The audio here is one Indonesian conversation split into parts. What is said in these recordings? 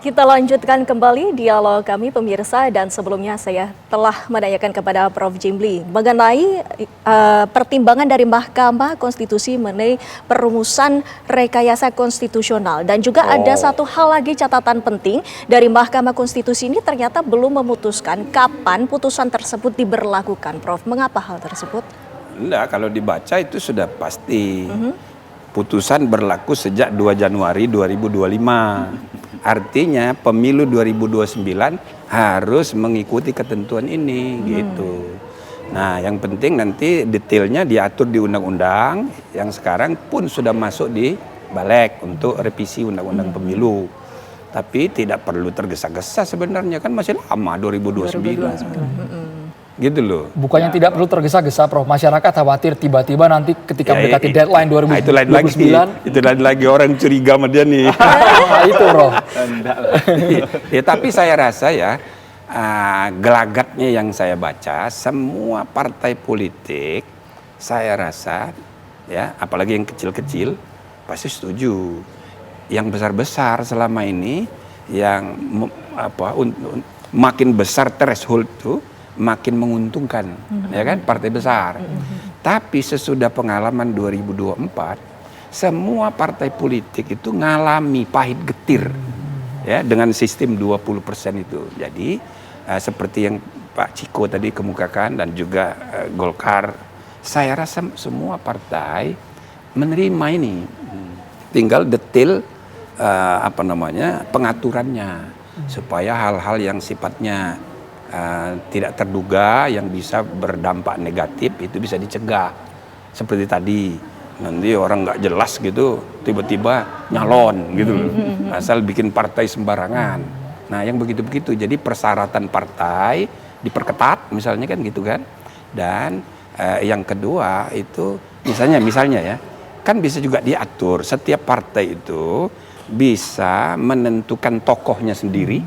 Kita lanjutkan kembali dialog kami pemirsa, dan sebelumnya saya telah menanyakan kepada Prof. Jimli mengenai pertimbangan dari Mahkamah Konstitusi mengenai perumusan rekayasa konstitusional, dan juga ada satu hal lagi catatan penting dari Mahkamah Konstitusi ini, ternyata belum memutuskan kapan putusan tersebut diberlakukan. Prof, mengapa hal tersebut? Enggak, kalau dibaca itu sudah pasti. Putusan berlaku sejak 2 Januari 2025. Artinya pemilu 2029 harus mengikuti ketentuan ini gitu. Nah, yang penting nanti detailnya diatur di undang-undang yang sekarang pun sudah masuk di Balik untuk revisi undang-undang pemilu. Tapi tidak perlu tergesa-gesa sebenarnya, kan masih lama 2029. Gitu loh. Bukannya tidak perlu tergesa-gesa, Prof. Masyarakat khawatir tiba-tiba nanti ketika mendekati deadline 2029. Itu lain lagi orang curiga sama dia nih. Itu, Prof. Ya, tapi saya rasa ya, gelagatnya yang saya baca, semua partai politik saya rasa ya, apalagi yang kecil-kecil pasti setuju. Yang besar-besar selama ini yang makin besar threshold tuh makin menguntungkan, ya kan, partai besar. Tapi sesudah pengalaman 2024, semua partai politik itu ngalami pahit getir, ya, dengan sistem 20% itu. Jadi seperti yang Pak Ciko tadi kemukakan dan juga Golkar, saya rasa semua partai menerima ini. Tinggal detail pengaturannya supaya hal-hal yang sifatnya tidak terduga yang bisa berdampak negatif itu bisa dicegah. Seperti tadi, nanti orang nggak jelas gitu tiba-tiba nyalon gitu loh, asal bikin partai sembarangan. Nah, yang begitu-begitu, jadi persyaratan partai diperketat misalnya, kan gitu kan. Dan yang kedua itu misalnya ya, kan bisa juga diatur setiap partai itu bisa menentukan tokohnya sendiri,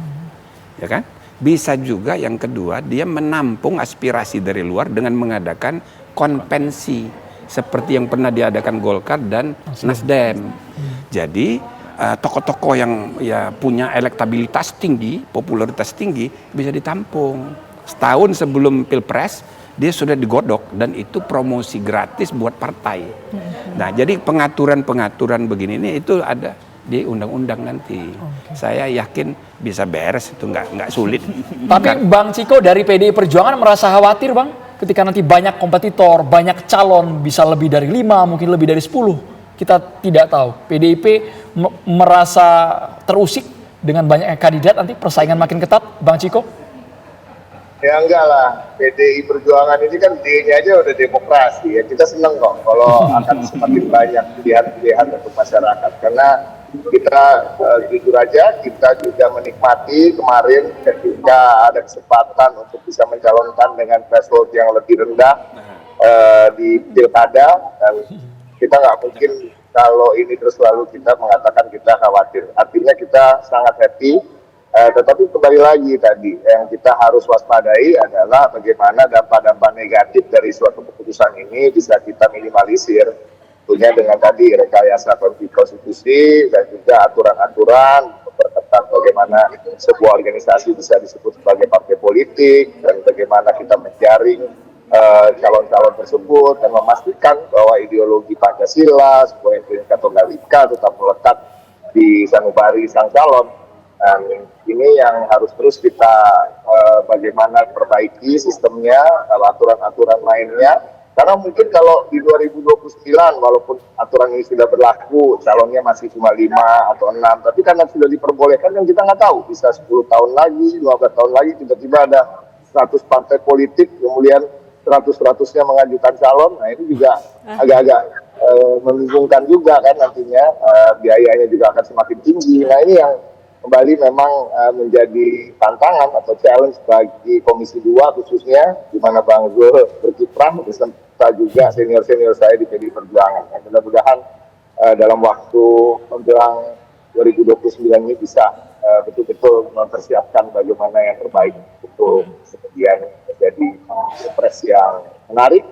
ya kan. Bisa juga yang kedua dia menampung aspirasi dari luar dengan mengadakan konvensi seperti yang pernah diadakan Golkar dan Nasdem. Jadi tokoh-tokoh yang ya punya elektabilitas tinggi, popularitas tinggi bisa ditampung. Setahun sebelum Pilpres dia sudah digodok dan itu promosi gratis buat partai. Nah, jadi pengaturan-pengaturan begini ini itu ada di undang-undang nanti. Saya yakin bisa beres, itu nggak sulit. Tapi Bang Ciko dari PDI Perjuangan merasa khawatir, Bang, ketika nanti banyak kompetitor, banyak calon, bisa lebih dari 5, mungkin lebih dari 10. Kita tidak tahu. PDIP merasa terusik dengan banyaknya kandidat, nanti persaingan makin ketat, Bang Ciko? Ya enggak lah, PDI Perjuangan ini kan D-nya aja udah demokrasi ya. Kita seneng kok kalau akan semakin banyak pilihan-pilihan untuk masyarakat. Karena kita jujur aja, kita juga menikmati kemarin ketika ada kesempatan untuk bisa mencalonkan dengan threshold yang lebih rendah di pilkada, dan kita nggak mungkin kalau ini terus lalu kita mengatakan kita khawatir. Artinya kita sangat happy. Tetapi kembali lagi tadi, yang kita harus waspadai adalah bagaimana dampak-dampak negatif dari suatu keputusan ini bisa kita minimalisir. Tentunya dengan tadi rekayasa konstitusi dan juga aturan-aturan memperketat bagaimana sebuah organisasi bisa disebut sebagai partai politik, dan bagaimana kita menjaring calon-calon tersebut dan memastikan bahwa ideologi Pancasila, sebuah Bhinneka Tunggal Ika tetap melekat di sanubari sang calon. Dan ini yang harus terus kita bagaimana perbaiki sistemnya, aturan-aturan lainnya. Karena mungkin kalau di 2029 walaupun aturan ini sudah berlaku, calonnya masih cuma 5 atau 6, tapi karena sudah diperbolehkan kan kita nggak tahu, bisa 10 tahun lagi, 15 tahun lagi tiba-tiba ada 100 partai politik, kemudian 100-100-nya mengajukan calon. Nah, ini juga agak-agak membingungkan juga kan nantinya, biayanya juga akan semakin tinggi. Nah, ini yang kembali memang menjadi tantangan atau challenge bagi Komisi 2 khususnya, di mana Bang Zul berkiprah beserta juga senior-senior saya di PDI Perjuangan. Ya, mudah-mudahan dalam waktu menjelang 2029 ini bisa betul-betul mempersiapkan bagaimana yang terbaik untuk kemudian menjadi pilpres yang menarik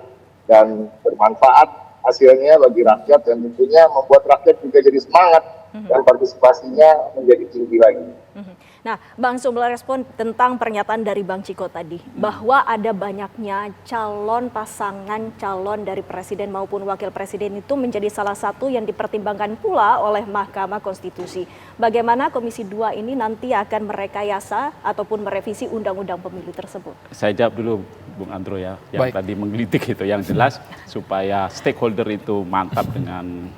dan bermanfaat hasilnya bagi rakyat, dan tentunya membuat rakyat juga jadi semangat dan partisipasinya menjadi tinggi lagi. Nah, Bang Sumber respon tentang pernyataan dari Bang Ciko tadi bahwa ada banyaknya calon pasangan calon dari presiden maupun wakil presiden itu menjadi salah satu yang dipertimbangkan pula oleh Mahkamah Konstitusi. Bagaimana Komisi 2 ini nanti akan merekayasa ataupun merevisi undang-undang pemilu tersebut? Saya jawab dulu Bung Andro ya, yang Baik. tadi menggelitik itu, yang jelas supaya stakeholder itu mantap dengan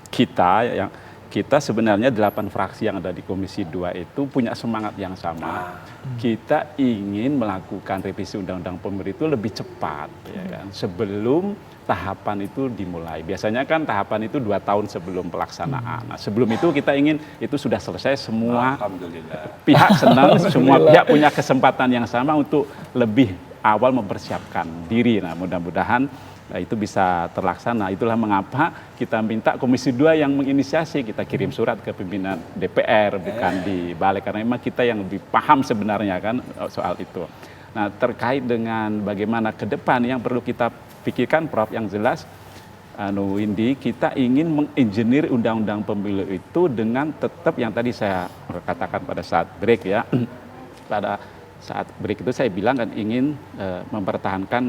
kita sebenarnya 8 fraksi yang ada di Komisi 2 itu punya semangat yang sama. Kita ingin melakukan revisi undang-undang pemilu itu lebih cepat, ya kan, sebelum tahapan itu dimulai. Biasanya kan tahapan itu 2 tahun sebelum pelaksanaan. Nah, sebelum itu kita ingin itu sudah selesai, semua Alhamdulillah. pihak senang, semua pihak punya kesempatan yang sama untuk lebih awal mempersiapkan diri. Nah, mudah-mudahan itu bisa terlaksana. Itulah mengapa kita minta Komisi 2 yang menginisiasi, kita kirim surat ke pimpinan DPR, bukan di balik, karena memang kita yang lebih paham sebenarnya kan soal itu. Nah, terkait dengan bagaimana ke depan yang perlu kita pikirkan, Prof, yang jelas Windy, kita ingin mengengineer undang-undang pemilu itu dengan tetap yang tadi saya katakan pada saat break ya. Pada saat break itu saya bilang kan ingin mempertahankan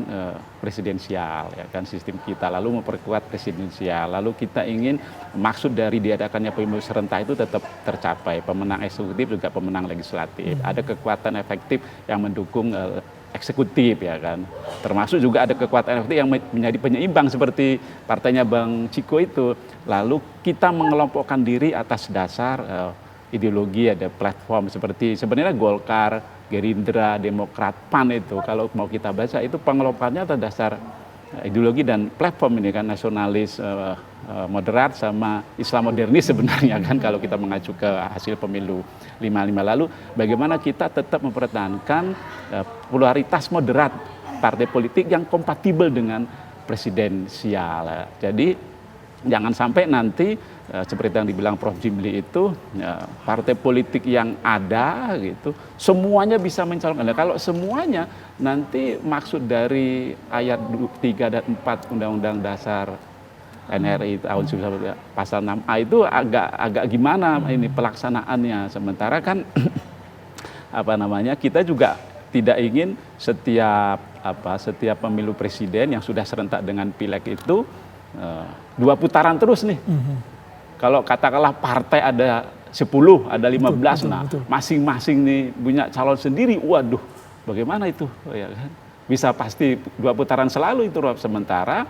presidensial, ya kan, sistem kita, lalu memperkuat presidensial, lalu kita ingin maksud dari diadakannya pemilu serentak itu tetap tercapai, pemenang eksekutif juga pemenang legislatif, ada kekuatan efektif yang mendukung eksekutif, ya kan, termasuk juga ada kekuatan efektif yang menjadi penyeimbang seperti partainya Bang Ciko itu, lalu kita mengelompokkan diri atas dasar ideologi, ada platform seperti sebenarnya Golkar, Gerindra, Demokrat, PAN itu kalau mau kita baca itu pengelompokannya atas dasar ideologi dan platform ini kan, nasionalis, moderat sama Islam modernis sebenarnya kan kalau kita mengacu ke hasil pemilu 55 lalu, bagaimana kita tetap mempertahankan popularitas moderat partai politik yang kompatibel dengan presidensial. Jadi jangan sampai nanti seperti yang dibilang Prof. Jimli itu partai politik yang ada gitu semuanya bisa mencalonkan. Nah, kalau semuanya nanti maksud dari ayat 3 dan 4 Undang-Undang Dasar NRI tahun 1945 pasal 6A itu agak gimana ini pelaksanaannya, sementara kan kita juga tidak ingin setiap pemilu presiden yang sudah serentak dengan pileg itu 2 putaran terus nih. Kalau katakanlah partai ada 10, ada 15, betul. Masing-masing nih punya calon sendiri, waduh, bagaimana itu, ya kan? Bisa pasti 2 putaran selalu itu, sementara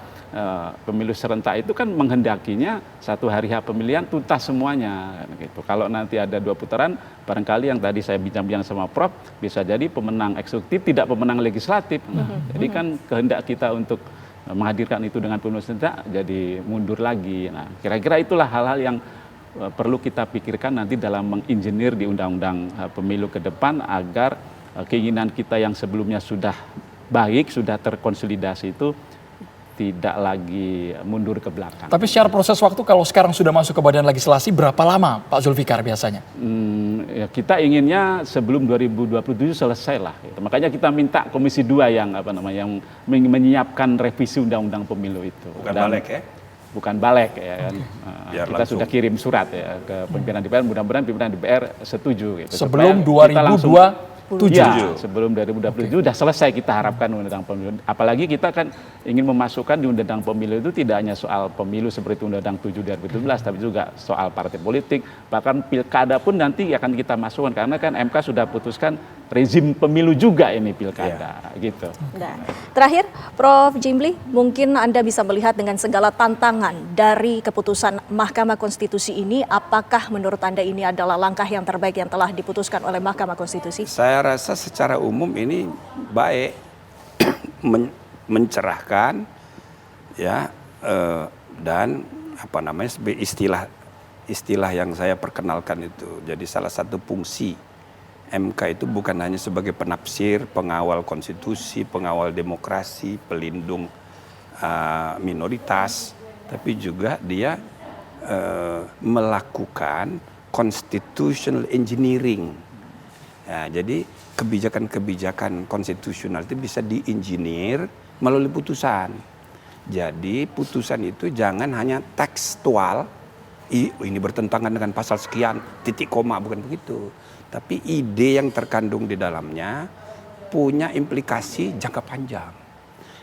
pemilu serentak itu kan menghendakinya 1 hari H pemilihan tuntas semuanya, gitu. Kalau nanti ada 2 putaran, barangkali yang tadi saya bincang-bincang sama Prof, bisa jadi pemenang eksekutif tidak pemenang legislatif. Jadi kan kehendak kita untuk menghadirkan itu dengan pemilu serentak jadi mundur lagi. Nah, kira-kira itulah hal-hal yang perlu kita pikirkan nanti dalam menginjenir di undang-undang pemilu ke depan agar keinginan kita yang sebelumnya sudah baik, sudah terkonsolidasi itu tidak lagi mundur ke belakang. Tapi secara proses waktu kalau sekarang sudah masuk ke badan legislasi berapa lama Pak Zulfikar biasanya? Ya kita inginnya sebelum 2027 selesai lah. Gitu. Makanya kita minta Komisi 2 yang yang menyiapkan revisi undang-undang pemilu itu. Bukan balik ya? Bukan balik ya kan. Kita langsung. sudah kirim surat ya ke pimpinan DPR, mudah-mudahan pimpinan DPR setuju. Gitu. Sebelum 2027? Ya, sebelum 2027 sudah selesai kita harapkan undang-undang pemilu. Apalagi kita kan ingin memasukkan di undang-undang pemilu itu tidak hanya soal pemilu seperti undang-undang 7 2017, tapi juga soal partai politik, bahkan pilkada pun nanti akan kita masukkan karena kan MK sudah putuskan rezim pemilu juga ini pilkada, gitu. Nah, terakhir, Prof. Jimli, mungkin Anda bisa melihat dengan segala tantangan dari keputusan Mahkamah Konstitusi ini, apakah menurut Anda ini adalah langkah yang terbaik yang telah diputuskan oleh Mahkamah Konstitusi? Saya rasa secara umum ini baik, mencerahkan, ya, dan istilah yang saya perkenalkan itu. Jadi salah satu fungsi MK itu bukan hanya sebagai penafsir, pengawal konstitusi, pengawal demokrasi, pelindung minoritas, tapi juga dia melakukan constitutional engineering. Ya, jadi kebijakan-kebijakan konstitusional itu bisa diinginir melalui putusan. Jadi putusan itu jangan hanya tekstual, ini bertentangan dengan pasal sekian, titik koma, bukan begitu. Tapi ide yang terkandung di dalamnya punya implikasi jangka panjang.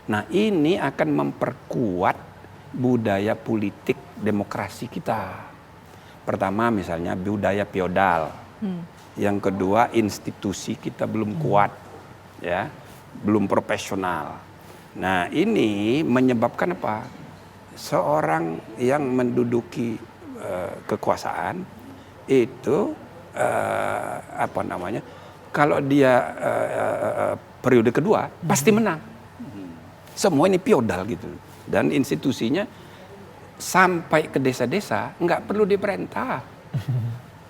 Nah, ini akan memperkuat budaya politik demokrasi kita. Pertama misalnya budaya feodal. Yang kedua, institusi kita belum kuat, ya, belum profesional. Nah, ini menyebabkan apa? Seorang yang menduduki kekuasaan itu kalau dia periode kedua pasti menang. Semua ini feodal gitu, dan institusinya sampai ke desa-desa nggak perlu diperintah.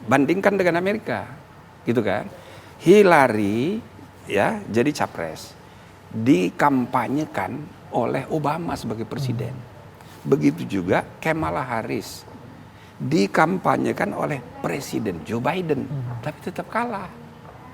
Bandingkan dengan Amerika, gitu kan? Hillary ya jadi capres, dikampanyekan oleh Obama sebagai presiden. Begitu juga Kamala Harris dikampanyekan oleh Presiden Joe Biden, tapi tetap kalah,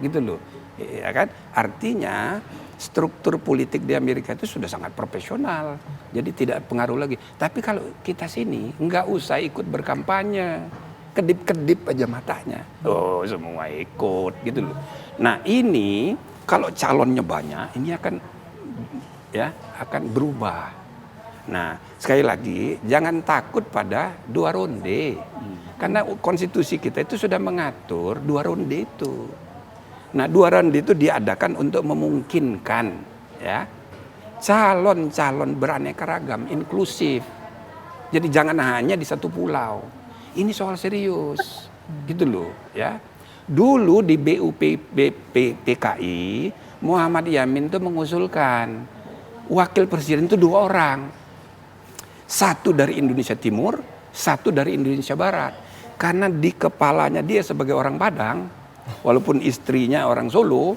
gitu loh, ya kan? Artinya struktur politik di Amerika itu sudah sangat profesional, jadi tidak pengaruh lagi. Tapi kalau kita sini nggak usah ikut berkampanye, kedip-kedip aja matanya, oh semua ikut, gitu loh. Nah ini kalau calonnya banyak, ini akan berubah. Nah, sekali lagi jangan takut pada 2 ronde. Karena konstitusi kita itu sudah mengatur 2 ronde itu. Nah, 2 ronde itu diadakan untuk memungkinkan ya calon-calon beraneka ragam, inklusif. Jadi jangan hanya di satu pulau. Ini soal serius. Gitu loh, ya. Dulu di BUPKI Muhammad Yamin itu mengusulkan wakil presiden itu 2 orang. 1 dari Indonesia Timur, 1 dari Indonesia Barat. Karena di kepalanya dia sebagai orang Padang, walaupun istrinya orang Solo,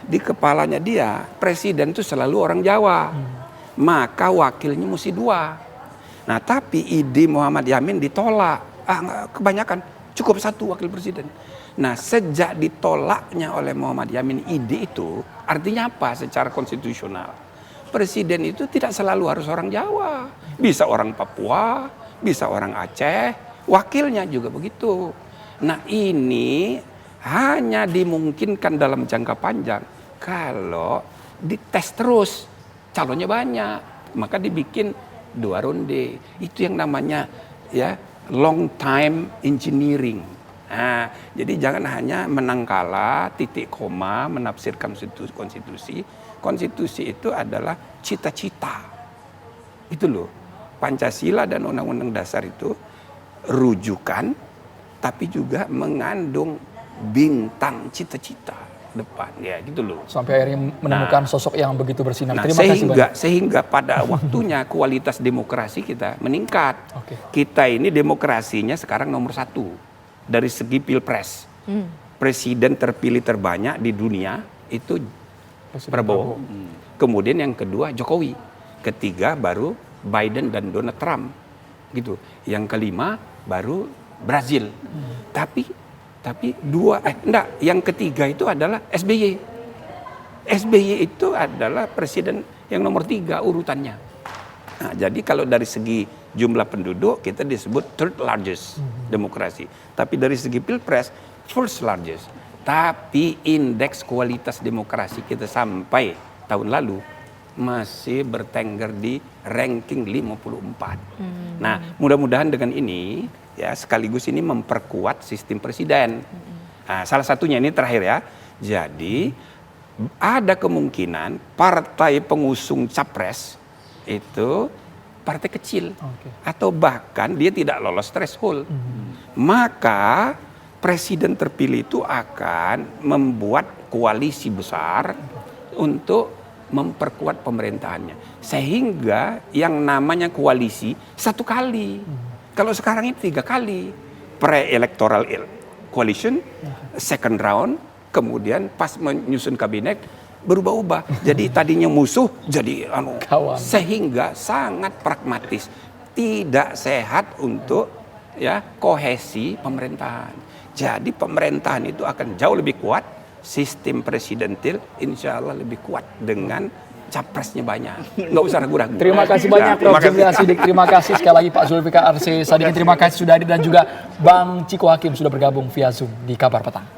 di kepalanya dia presiden itu selalu orang Jawa. Maka wakilnya mesti 2. Nah, tapi ide Muhammad Yamin ditolak. Kebanyakan cukup 1 wakil presiden. Nah, sejak ditolaknya oleh Muhammad Yamin ide itu, artinya apa secara konstitusional? Presiden itu tidak selalu harus orang Jawa. Bisa orang Papua, bisa orang Aceh, wakilnya juga begitu. Nah, ini hanya dimungkinkan dalam jangka panjang kalau dites terus, calonnya banyak, maka dibikin 2 ronde. Itu yang namanya ya long time engineering. Nah, jadi jangan hanya menang kalah, titik koma, menafsirkan konstitusi. Konstitusi itu adalah cita-cita. Itu loh. Pancasila dan Undang-Undang Dasar itu rujukan, tapi juga mengandung bintang cita-cita depan. Ya gitu loh. Sampai akhirnya menemukan sosok yang begitu bersinar. Nah, Terima kasih banyak. Sehingga pada waktunya kualitas demokrasi kita meningkat. Oke. Kita ini demokrasinya sekarang nomor 1 dari segi pilpres. Presiden terpilih terbanyak di dunia itu Prabowo. Kemudian yang kedua Jokowi. Ketiga baru Biden dan Donald Trump. Gitu. Yang kelima baru Brazil. Tapi yang ketiga itu adalah SBY. SBY itu adalah presiden yang nomor 3 urutannya. Nah, jadi kalau dari segi jumlah penduduk kita disebut third largest demokrasi. Tapi dari segi pilpres first largest. Tapi indeks kualitas demokrasi kita sampai tahun lalu masih bertengger di ranking 54. Nah, mudah-mudahan dengan ini ya sekaligus ini memperkuat sistem presiden. Nah, salah satunya ini terakhir ya. Jadi ada kemungkinan partai pengusung capres itu partai kecil atau bahkan dia tidak lolos threshold. Maka presiden terpilih itu akan membuat koalisi besar untuk memperkuat pemerintahannya. Sehingga yang namanya koalisi 1 kali. Kalau sekarang ini 3 kali. Pre-electoral coalition, second round, kemudian pas menyusun kabinet berubah-ubah. Jadi tadinya musuh jadi kawan. Sehingga sangat pragmatis. Tidak sehat untuk ya kohesi pemerintahan. Jadi pemerintahan itu akan jauh lebih kuat, sistem presidentil insya Allah lebih kuat dengan capresnya banyak. Nggak usah ragu-ragu. Terima kasih banyak Prof. Jimli Asidik. Terima kasih sekali lagi Pak Zulfikar Arsi Sadikin. Terima kasih sudah hadir dan juga Bang Ciko Hakim sudah bergabung via Zoom di Kabar Petang.